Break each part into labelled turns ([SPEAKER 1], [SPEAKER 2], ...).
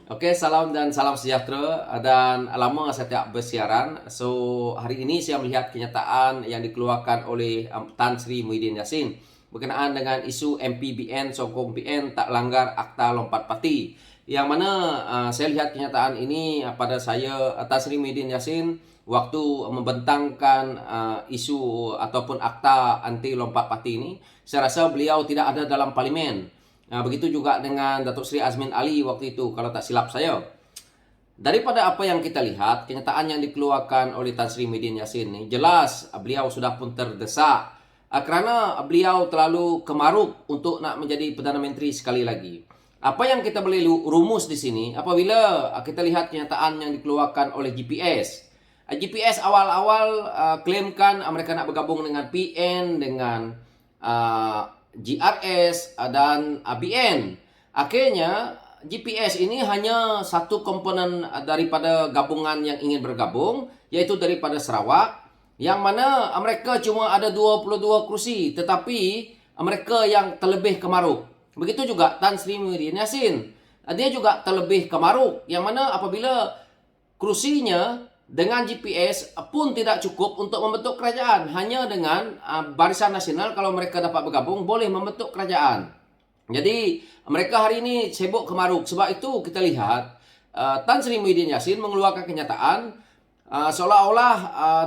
[SPEAKER 1] Oke, salam dan salam sejahtera dan lama saya tidak bersiaran. So, hari ini saya melihat kenyataan yang dikeluarkan oleh Tan Sri Muhyiddin Yassin berkenaan dengan isu MPBN sokong PN tak langgar Akta Lompat Parti. Yang mana saya lihat kenyataan ini pada saya Tan Sri Muhyiddin Yassin waktu membentangkan isu ataupun akta anti lompat parti ini, saya rasa beliau tidak ada dalam parlimen. Begitu juga dengan Datuk Seri Azmin Ali waktu itu, kalau tak silap saya. Daripada apa yang kita lihat, kenyataan yang dikeluarkan oleh Tan Sri Muhyiddin Yassin ini, jelas beliau sudah pun terdesak kerana beliau terlalu kemaruk untuk nak menjadi Perdana Menteri sekali lagi. Apa yang kita boleh rumus di sini, apabila kita lihat kenyataan yang dikeluarkan oleh GPS. GPS awal-awal klaimkan mereka nak bergabung dengan PN, dengan GRS dan BN. Akhirnya GPS ini hanya satu komponen daripada gabungan yang ingin bergabung, iaitu daripada Sarawak, yang mana mereka cuma ada 22 kursi, tetapi mereka yang terlebih kemaruk. Begitu juga Tan Sri Muhyiddin Yassin. Dia juga terlebih kemaruk, yang mana apabila kursinya dengan GPS pun tidak cukup untuk membentuk kerajaan. Hanya dengan Barisan Nasional, kalau mereka dapat bergabung, boleh membentuk kerajaan. Jadi mereka hari ini sibuk kemaruk. Sebab itu kita lihat Tan Sri Muhyiddin Yassin mengeluarkan kenyataan seolah-olah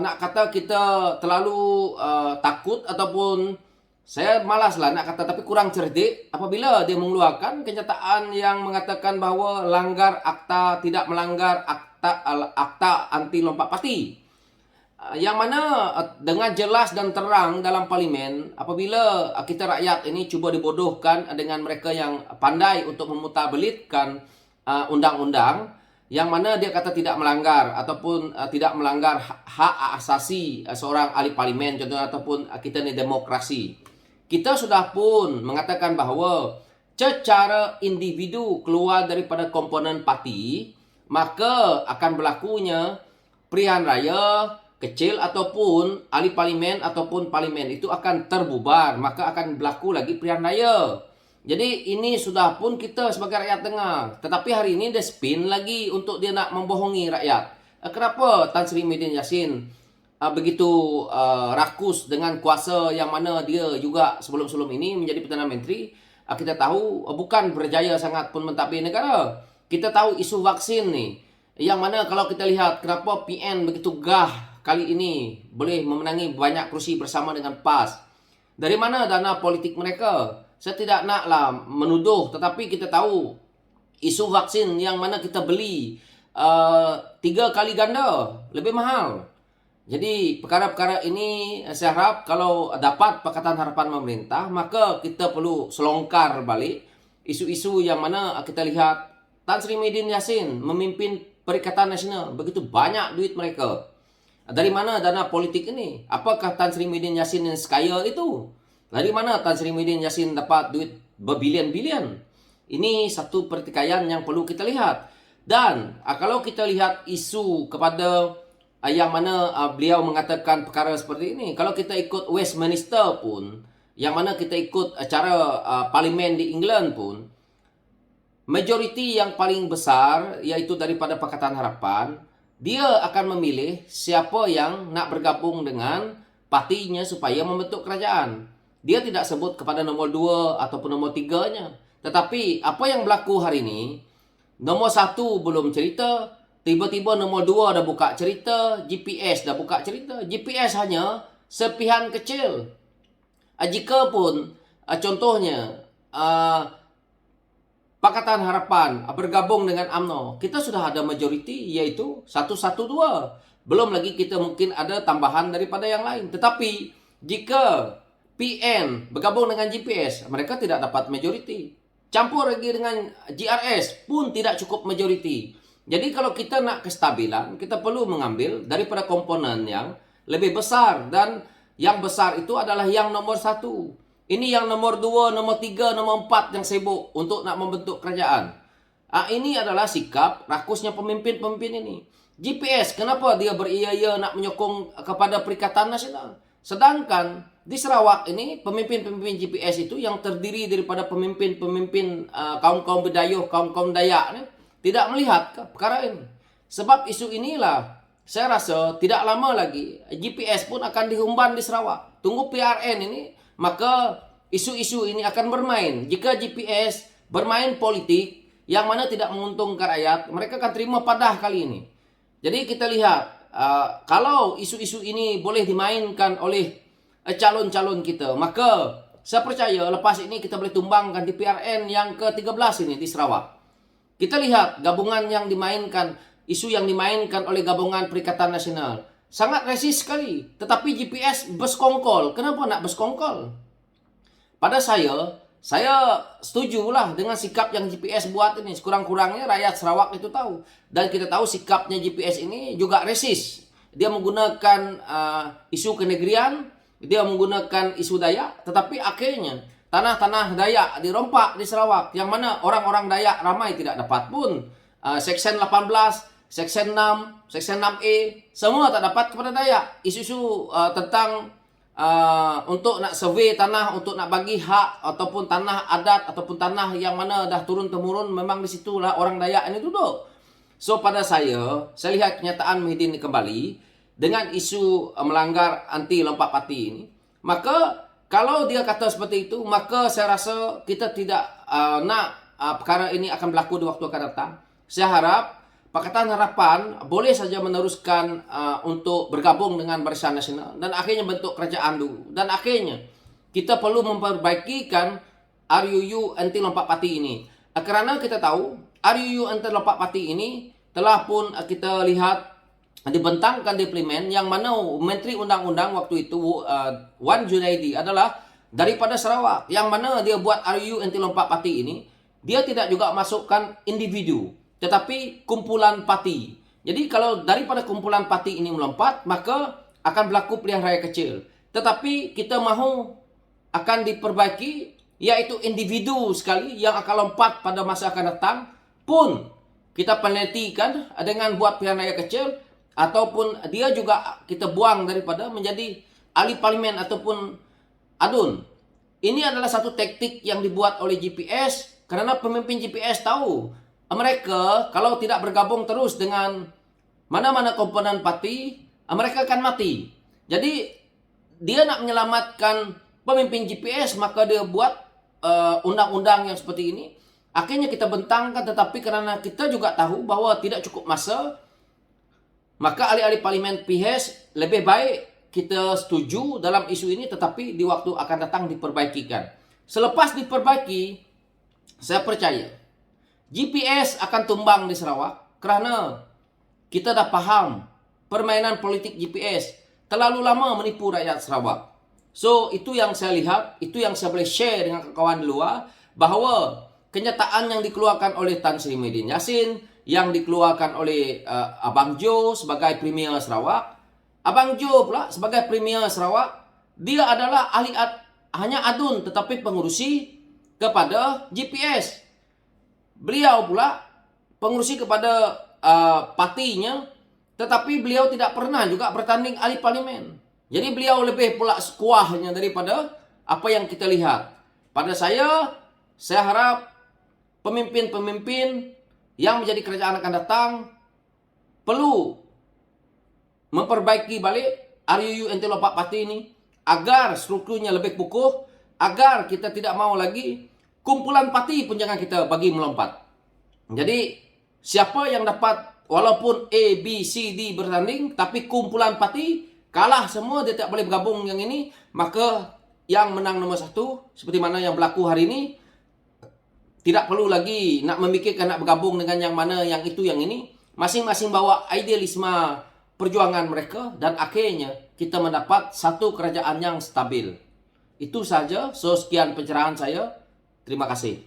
[SPEAKER 1] nak kata kita terlalu takut, ataupun saya malaslah nak kata, tapi kurang cerdik apabila dia mengeluarkan kenyataan yang mengatakan bahawa langgar akta, tidak melanggar akta anti lompat parti. Yang mana dengan jelas dan terang dalam parlimen, apabila kita rakyat ini cuba dibodohkan dengan mereka yang pandai untuk memutabelitkan undang-undang yang mana dia kata tidak melanggar ataupun tidak melanggar hak asasi seorang ahli parlimen contohnya, ataupun kita ni demokrasi. Kita sudah pun mengatakan bahawa secara individu keluar daripada komponen parti, maka akan berlakunya pilihan raya kecil ataupun ahli parlimen ataupun parlimen itu akan terbubar, maka akan berlaku lagi pilihan raya. Jadi ini sudah pun kita sebagai rakyat dengar. Tetapi hari ini dia spin lagi untuk dia nak membohongi rakyat. Kenapa Tan Sri Muhyiddin Yassin begitu rakus dengan kuasa yang mana dia juga sebelum-sebelum ini menjadi Perdana Menteri? Kita tahu bukan berjaya sangat pun mentadbir negara. Kita tahu isu vaksin ni, yang mana kalau kita lihat kenapa PN begitu gah kali ini boleh memenangi banyak kursi bersama dengan PAS. Dari mana dana politik mereka? Saya tidak naklah menuduh, tetapi kita tahu isu vaksin yang mana kita beli 3 kali ganda lebih mahal. Jadi perkara-perkara ini saya harap kalau dapat Pakatan Harapan pemerintah, maka kita perlu selongkar balik isu-isu yang mana kita lihat Tan Sri Muhyiddin Yassin memimpin Perikatan Nasional, begitu banyak duit mereka. Dari mana dana politik ini? Apakah Tan Sri Muhyiddin Yassin yang sekaya itu? Dari mana Tan Sri Muhyiddin Yassin dapat duit berbilion-bilion? Ini satu pertikaian yang perlu kita lihat. Dan kalau kita lihat isu kepada yang mana beliau mengatakan perkara seperti ini, kalau kita ikut Westminster pun, yang mana kita ikut cara parlimen di England pun, majoriti yang paling besar iaitu daripada Pakatan Harapan, dia akan memilih siapa yang nak bergabung dengan partinya supaya membentuk kerajaan. Dia tidak sebut kepada nombor 2 ataupun nombor 3-nya. Tetapi apa yang berlaku hari ini, nombor 1 belum cerita, tiba-tiba nombor 2 dah buka cerita, GPS dah buka cerita. GPS hanya sepihan kecil. Jika pun contohnya Pakatan Harapan bergabung dengan UMNO, kita sudah ada majoriti iaitu 112. Belum lagi kita mungkin ada tambahan daripada yang lain. Tetapi jika PN bergabung dengan GPS, mereka tidak dapat majoriti. Campur lagi dengan GRS pun tidak cukup majoriti. Jadi kalau kita nak kestabilan, kita perlu mengambil daripada komponen yang lebih besar. Dan yang besar itu adalah yang nomor 1. Ini yang nomor 2, nomor 3, nomor 4 yang sibuk untuk nak membentuk kerajaan. Ini adalah sikap rakusnya pemimpin-pemimpin ini. GPS, kenapa dia beria-ia nak menyokong kepada Perikatan Nasional? Sedangkan di Sarawak ini, pemimpin-pemimpin GPS itu yang terdiri daripada pemimpin-pemimpin kaum-kaum Bidayuh, kaum-kaum Dayak ni, tidak melihat perkara ini. Sebab isu inilah saya rasa tidak lama lagi GPS pun akan dihumban di Sarawak. Tunggu PRN ini, maka isu-isu ini akan bermain. Jika GPS bermain politik yang mana tidak menguntungkan rakyat, mereka akan terima padah kali ini. Jadi kita lihat, kalau isu-isu ini boleh dimainkan oleh calon-calon kita, maka saya percaya lepas ini kita boleh tumbangkan di PRN yang ke-13 ini di Sarawak. Kita lihat gabungan yang dimainkan, isu yang dimainkan oleh gabungan Perikatan Nasional. Sangat resis sekali. Tetapi GPS bersekongkol. Kenapa nak bersekongkol? Pada saya setujulah dengan sikap yang GPS buat ini. Sekurang-kurangnya rakyat Sarawak itu tahu. Dan kita tahu sikapnya GPS ini juga resis. Dia menggunakan isu kenegerian, dia menggunakan isu Dayak, tetapi akhirnya tanah-tanah Dayak dirompak di Sarawak, yang mana orang-orang Dayak ramai tidak dapat pun Seksyen 18, Seksyen 6, Seksyen 6A, semua tak dapat kepada Dayak. Isu-isu tentang untuk nak survey tanah, untuk nak bagi hak ataupun tanah adat ataupun tanah yang mana dah turun-temurun, memang di situlah orang Dayak ini duduk. So pada saya lihat kenyataan Muhyiddin ini kembali dengan isu melanggar anti lompat parti ini. Maka kalau dia kata seperti itu, maka saya rasa kita tidak nak perkara ini akan berlaku di waktu akan datang. Saya harap Pakatan Harapan boleh saja meneruskan untuk bergabung dengan Barisan Nasional dan akhirnya bentuk kerajaan dulu. Dan akhirnya kita perlu memperbaikikan RUU anti lompat parti ini. Kerana kita tahu RUU anti lompat parti ini telah pun kita lihat dibentangkan diplomen, yang mana Menteri Undang-Undang waktu itu Wan Junaidi adalah daripada Sarawak, yang mana dia buat RUU anti lompat parti ini. Dia tidak juga masukkan individu, tetapi kumpulan parti. Jadi kalau daripada kumpulan parti ini melompat, maka akan berlaku pilihan raya kecil. Tetapi kita mahu akan diperbaiki, yaitu individu sekali yang akan lompat pada masa akan datang pun kita penelitikan dengan buat pilihan raya kecil, ataupun dia juga kita buang daripada menjadi ahli parlimen ataupun adun. Ini adalah satu taktik yang dibuat oleh GPS, kerana pemimpin GPS tahu mereka kalau tidak bergabung terus dengan mana-mana komponen parti, mereka akan mati. Jadi dia nak menyelamatkan pemimpin GPS, maka dia buat undang-undang yang seperti ini. Akhirnya kita bentangkan, tetapi kerana kita juga tahu bahawa tidak cukup masa, maka ahli-ahli parlimen PHS lebih baik kita setuju dalam isu ini, tetapi di waktu akan datang diperbaikikan. Selepas diperbaiki, saya percaya GPS akan tumbang di Sarawak, kerana kita dah faham permainan politik GPS terlalu lama menipu rakyat Sarawak. So itu yang saya lihat, itu yang saya boleh share dengan kawan-kawan di luar, bahawa kenyataan yang dikeluarkan oleh Tan Sri Muhyiddin Yassin, yang dikeluarkan oleh Abang Jo sebagai Premier Sarawak. Abang Jo pula sebagai Premier Sarawak, dia adalah hanya adun tetapi pengurusi kepada GPS. Beliau pula pengurusi kepada partinya, tetapi beliau tidak pernah juga bertanding ahli parlimen. Jadi beliau lebih pula sekuahnya daripada apa yang kita lihat. Pada saya harap pemimpin-pemimpin yang menjadi kerajaan akan datang perlu memperbaiki balik RUU anti lompat parti ini, agar strukturnya lebih kukuh, agar kita tidak mau lagi kumpulan parti pun jangan kita bagi melompat. Jadi siapa yang dapat, walaupun A, B, C, D bertanding, tapi kumpulan parti kalah semua, dia tak boleh bergabung yang ini, maka yang menang nomor satu, seperti mana yang berlaku hari ini, tidak perlu lagi nak memikirkan nak bergabung dengan yang mana, yang itu, yang ini. Masing-masing bawa idealisme perjuangan mereka, dan akhirnya kita mendapat satu kerajaan yang stabil. Itu saja. So sekian pencerahan saya. Terima kasih.